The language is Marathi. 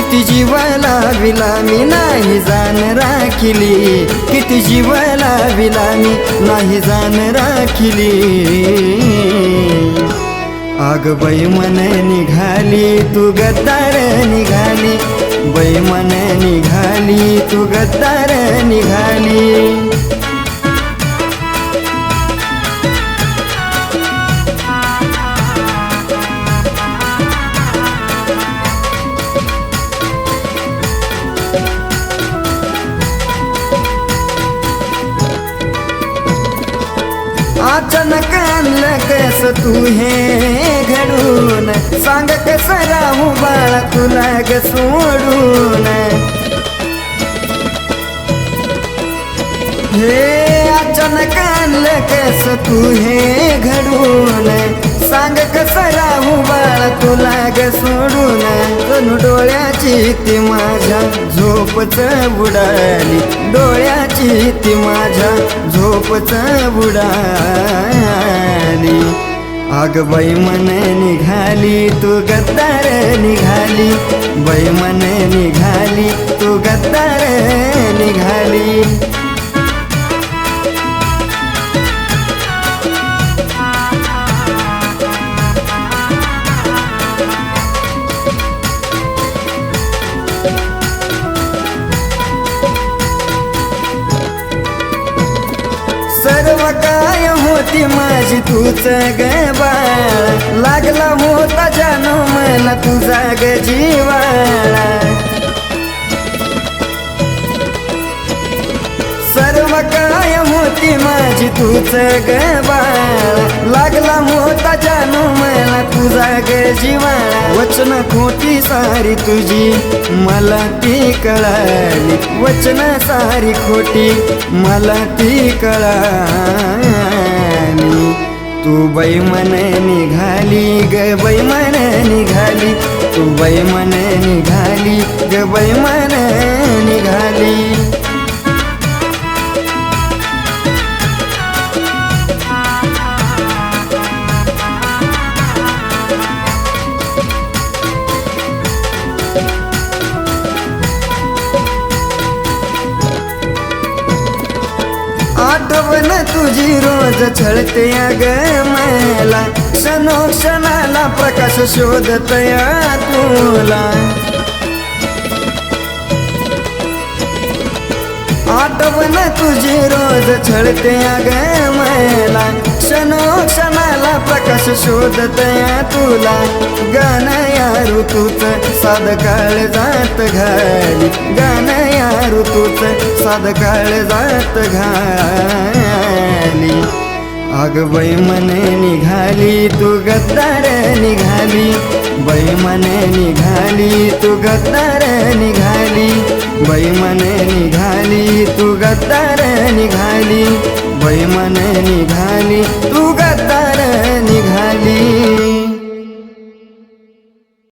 किती जीवाला विला मी नाही जाण राखिली, किती जीवाला विला मी नाही जाण राखिली। आग बाई मन निघाली तू गद्दार निघाली, बाई मन निघाली तू गद्दार निघाली। अचानक आणलं कस तू हे घडून, सांग कस राहू बाळा तुला ग सोडून। हे अचानक आणलं कस तू हे घडून, सांग कस राहू बाळा तुला ग सोडून। जणू डोळ्याची ती माझ्या झोपच बुडाली, डोळ्याची ती माझ्या झोपच बुडाली। आग बाई मन निघाली तू गद्दार निघाली, बाई मन निघाली तू गद्दार निघाली। सर्व काय होती माझी तूच ग बाळा, लागला होता जानू मला तुझा ग जीवाळा। सर्व काय होती माझी तूच ग बाळा, लागला होता जानू मला तुझा ग जीवाळा। वचन खोटी सारी तुझी मला ती कळाली, वचन सारी खोटी मला ती कळाली। तू बाई मन निघाली ग बाई मन निघाली, तू बाई मन निघाली ग बाई मन निघाली। आठवण तुझी रोज छळते ग मला, क्षणोक्षणाला प्रकाश शोधतया तुला। आठवण तुझी रोज छळते ग मला, क्षणोक्षणाला प्रकाश शोधतया तुला। गाणं या ऋतूच साध काळ जात घाली, गाणं या ऋतूच साध काळ जात घाली। आग बाई मन निघाली तू गद्दार निघाली, बाई मन निघाली तू गद्दार निघाली, बाई मन निघाली तू गद्दार निघाली, बाई मन निघाली तू गद्दार निघाली।